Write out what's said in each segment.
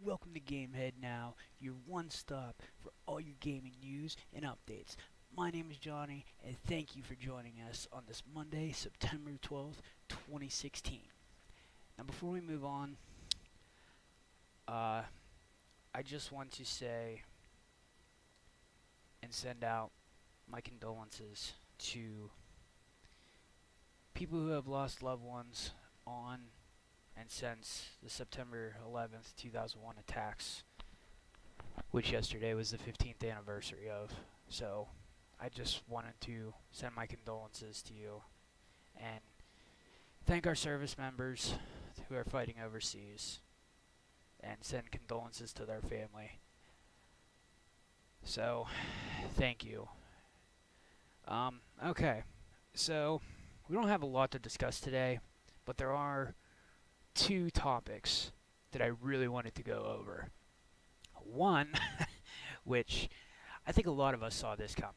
Welcome to GameHead now, your one stop for all your gaming news and updates. My name is Johnny, and thank you for joining us on this Monday, September 12th, 2016. Now, before we move on, I just want to say and send out my condolences to people who have lost loved ones on and since the September 11th, 2001 attacks, which yesterday was the 15th anniversary of. So I just wanted to send my condolences to you and thank our service members who are fighting overseas and send condolences to their family. So, thank you. Okay, so we don't have a lot to discuss today, but there are two topics that I really wanted to go over. One, which I think a lot of us saw this coming.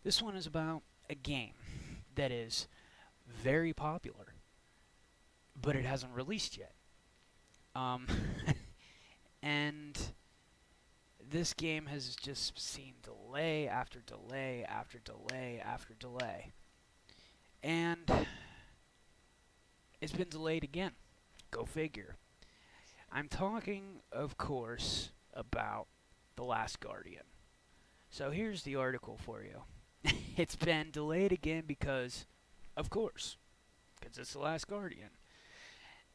This one is about a game that is very popular, but it hasn't released yet. And this game has just seen delay after delay after delay after delay. And it's been delayed again. Go figure. I'm talking, of course, about The Last Guardian. So here's the article for you. It's been delayed again because, of course, because it's The Last Guardian.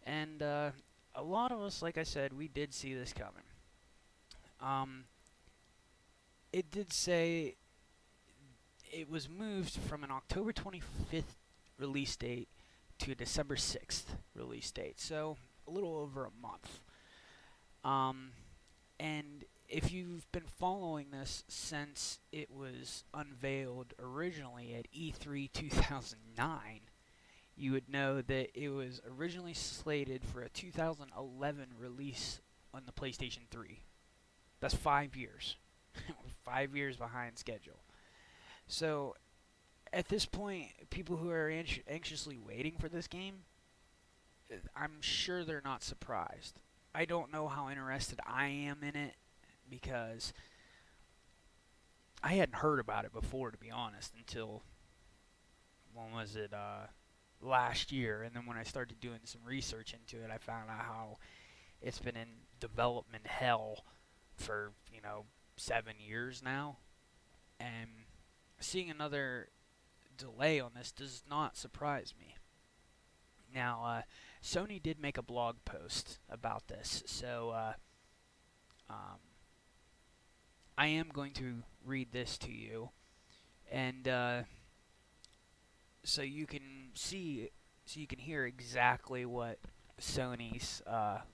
And a lot of us, like I said, we did see this coming. It did say it was moved from an October 25th release date to a December 6th release date, so a little over a month. And if you've been following this since it was unveiled originally at E3 2009, you would know that it was originally slated for a 2011 release on the PlayStation 3. That's 5 years. 5 years behind schedule. So, at this point, people who are anxiously waiting for this game, I'm sure they're not surprised. I don't know how interested I am in it because I hadn't heard about it before, to be honest, until, when was it, last year. And then when I started doing some research into it, I found out how it's been in development hell for, 7 years now. And seeing another delay on this does not surprise me. Now, Sony did make a blog post about this, so I am going to read this to you, and so you can hear exactly what Sony's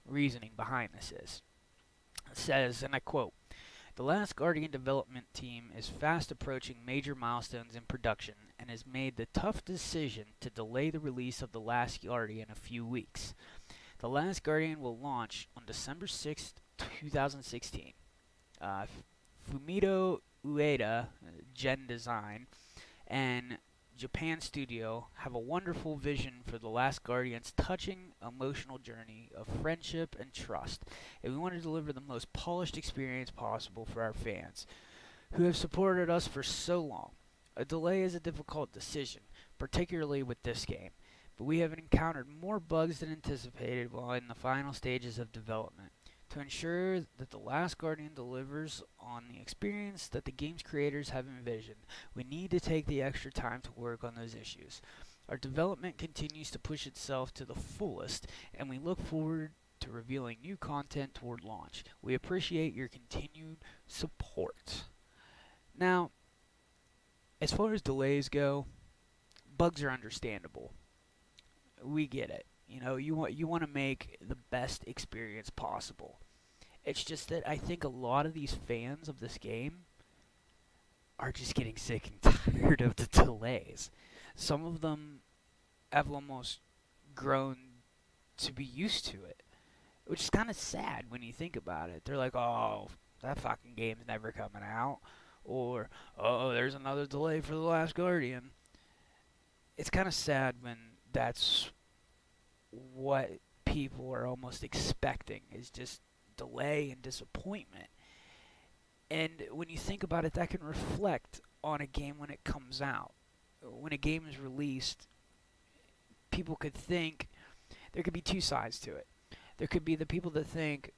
reasoning behind this is. It says, and I quote, "The Last Guardian development team is fast approaching major milestones in production and has made the tough decision to delay the release of The Last Guardian a few weeks. The Last Guardian will launch on December 6th, 2016. Fumito Ueda, Gen Design, and Japan Studio have a wonderful vision for The Last Guardian's touching, emotional journey of friendship and trust, and we want to deliver the most polished experience possible for our fans, who have supported us for so long. A delay is a difficult decision, particularly with this game, but we have encountered more bugs than anticipated while in the final stages of development. To ensure that The Last Guardian delivers on the experience that the game's creators have envisioned, we need to take the extra time to work on those issues. Our development continues to push itself to the fullest, and we look forward to revealing new content toward launch. We appreciate your continued support." Now, as far as delays go, bugs are understandable. We get it. You want to make the best experience possible. It's just that I think a lot of these fans of this game are just getting sick and tired of the delays. Some of them have almost grown to be used to it, which is kind of sad when you think about it. They're like, "Oh, that fucking game's never coming out," or "Oh, there's another delay for The Last Guardian." It's kind of sad when that's what people are almost expecting is just delay and disappointment. And when you think about it, that can reflect on a game when it comes out. When a game is released, people could think there could be two sides to it. There could be the people that think,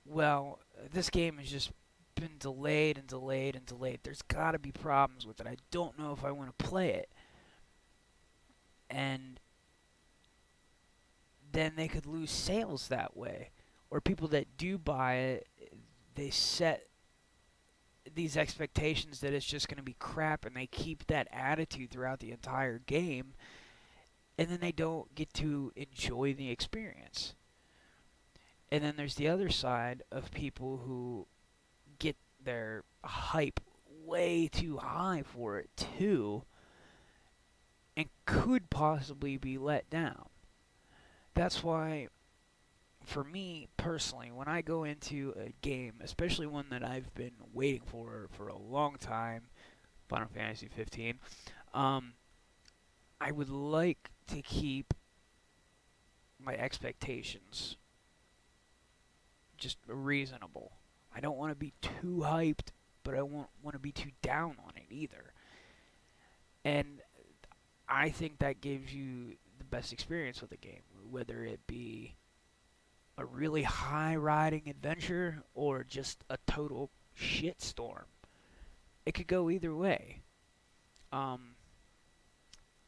well, this game has just been delayed and delayed and delayed. There's got to be problems with it. I don't know if I want to play it. And then they could lose sales that way. Or people that do buy it, they set these expectations that it's just going to be crap, and they keep that attitude throughout the entire game, and then they don't get to enjoy the experience. And then there's the other side of people who get their hype way too high for it too, and could possibly be let down. That's why, for me personally, when I go into a game, especially one that I've been waiting for a long time, Final Fantasy 15, I would like to keep my expectations just reasonable. I don't want to be too hyped, but I won't want to be too down on it either. And I think that gives you the best experience with the game, whether it be a really high riding adventure or just a total shitstorm. It could go either way.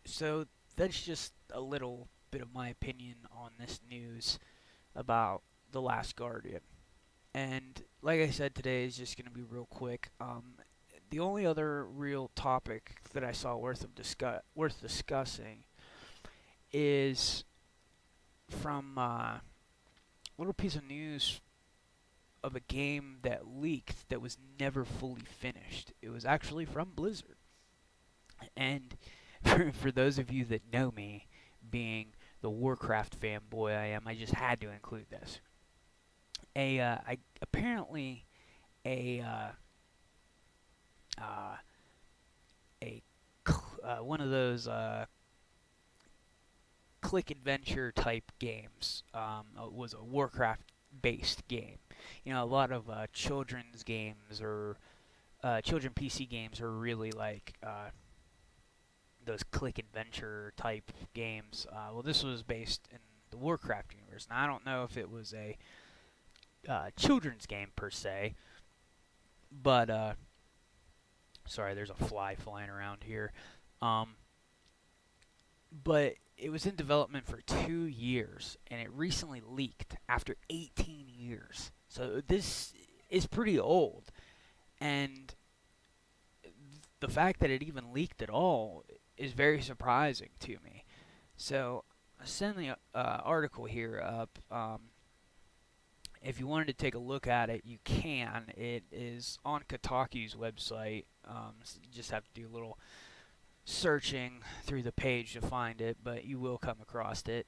So that's just a little bit of my opinion on this news about The Last Guardian. And like I said, today is just going to be real quick. The only other real topic that I saw worth discussing is from a little piece of news of a game that leaked that was never fully finished. It was actually from Blizzard. And for those of you that know me, being the Warcraft fanboy I am, I just had to include this. Apparently a one of those click adventure type games was a Warcraft based game. You know, a lot of children's games or children PC games are really like those click adventure type games. Well, this was based in the Warcraft universe. Now, I don't know if it was a children's game per se, but sorry, there's a fly flying around here. But it was in development for 2 years, and it recently leaked after 18 years. So this is pretty old, and the fact that it even leaked at all is very surprising to me. So I send the article here up. If you wanted to take a look at it, you can. It is on Kotaku's website. So you just have to do a little searching through the page to find it, but you will come across it.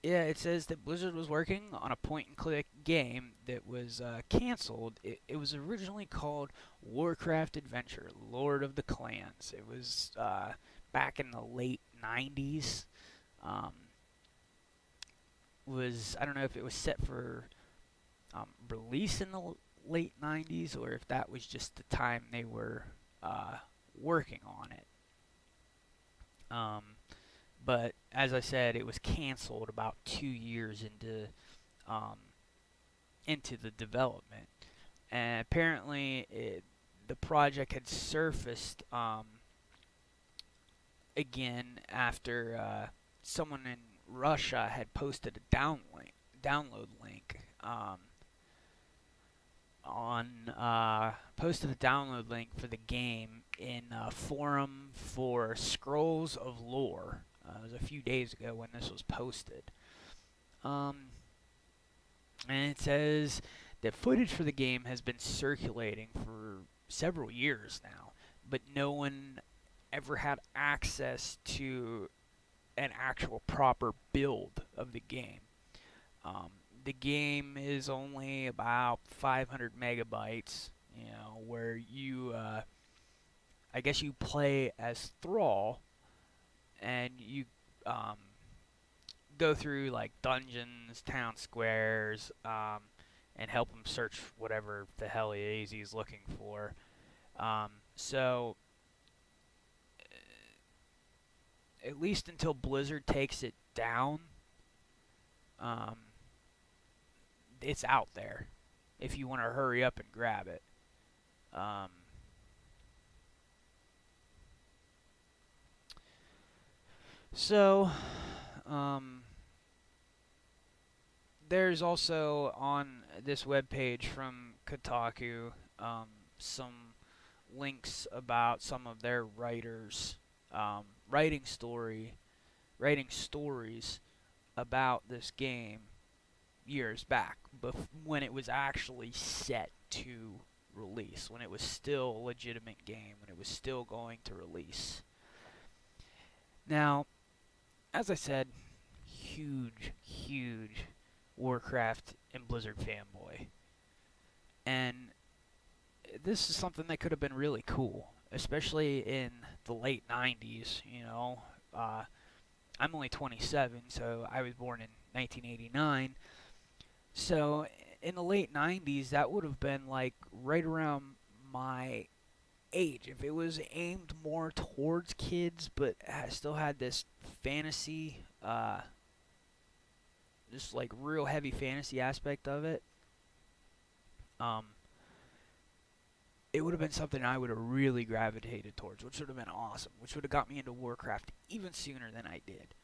Yeah, it says that Blizzard was working on a point-and-click game that was canceled. It was originally called Warcraft Adventure, Lord of the Clans. It was back in the late 90s. I don't know if it was set for release in the late 90s or if that was just the time they were working on it. But as I said, it was canceled about 2 years into the development, and apparently the project had surfaced again after someone in Russia had posted a download link posted a download link for the game in a forum for Scrolls of Lore. It was a few days ago when this was posted. And it says that footage for the game has been circulating for several years now, but no one ever had access to an actual proper build of the game. The game is only about 500 megabytes, where you, I guess you play as Thrall, and you go through like dungeons, town squares, and help him search whatever the hell he is he's looking for. So at least until Blizzard takes it down, um, it's out there if you want to hurry up and grab it. Um, so, um, there's also on this webpage from Kotaku some links about some of their writers writing stories about this game years back, when it was actually set to release, when it was still a legitimate game, when it was still going to release. Now, as I said, huge Warcraft and Blizzard fanboy. And this is something that could have been really cool, especially in the late 90s, you know. I'm only 27, so I was born in 1989. So in the late 90s, that would have been like right around my age. If it was aimed more towards kids, but still had this fantasy, just like real heavy fantasy aspect of it, um, it would have been something I would have really gravitated towards, which would have been awesome, which would have got me into Warcraft even sooner than I did.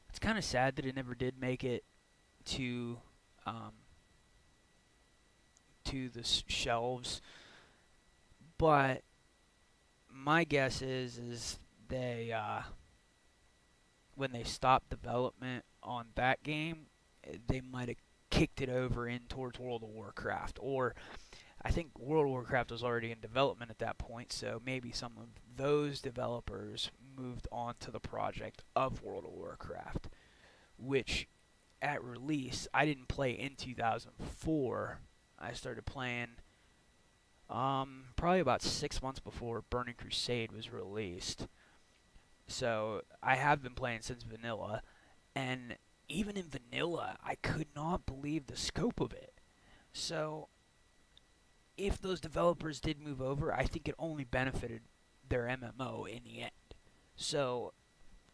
It's kind of sad that it never did make it to the shelves, but my guess is they when they stopped development on that game, they might have kicked it over in towards World of Warcraft, or I think World of Warcraft was already in development at that point, so maybe some of those developers moved on to the project of World of Warcraft, which at release, I didn't play in 2004. I started playing probably about 6 months before Burning Crusade was released. So I have been playing since vanilla, and even in vanilla, I could not believe the scope of it. So if those developers did move over, I think it only benefited their MMO in the end. So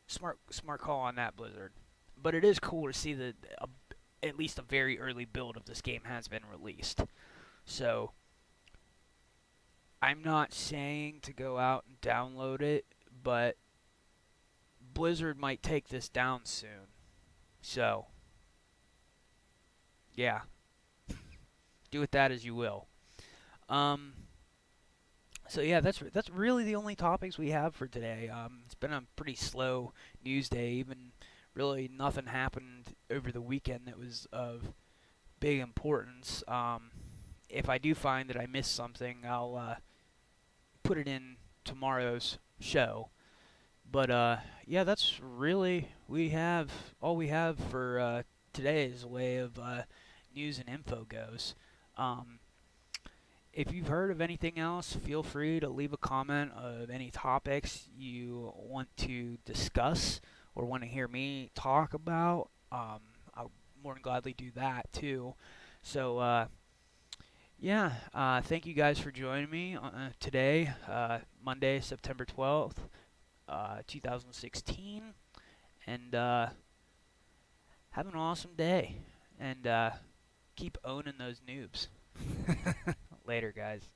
smart call on that, Blizzard. But it is cool to see that at least a very early build of this game has been released. So I'm not saying to go out and download it, but Blizzard might take this down soon. So yeah, do with that as you will. So yeah, that's really the only topics we have for today. It's been a pretty slow news day. Even really nothing happened over the weekend that was of big importance. If I do find that I missed something, I'll put it in tomorrow's show. But yeah, that's really all we have for today as a way of news and info goes. If you've heard of anything else, feel free to leave a comment of any topics you want to discuss or want to hear me talk about. I'll more than gladly do that too. So yeah, thank you guys for joining me today, Monday, September 12th, 2016, and have an awesome day, and keep owning those noobs. Later, guys.